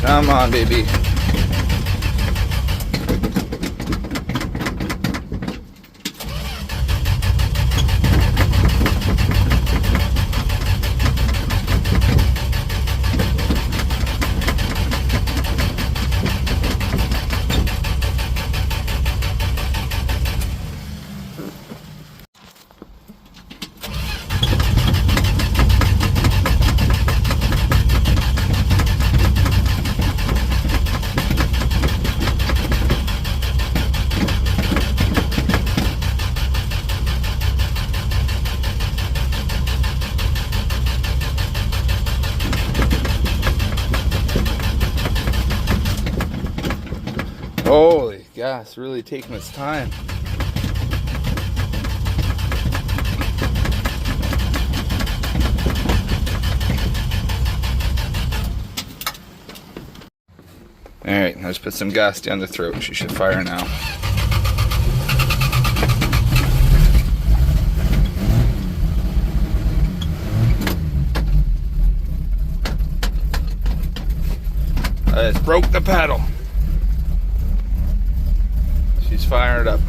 Come on, baby. Holy gas, really taking its time. Alright, let's put some gas down the throat. She should fire now. I just broke the pedal. She's fired up.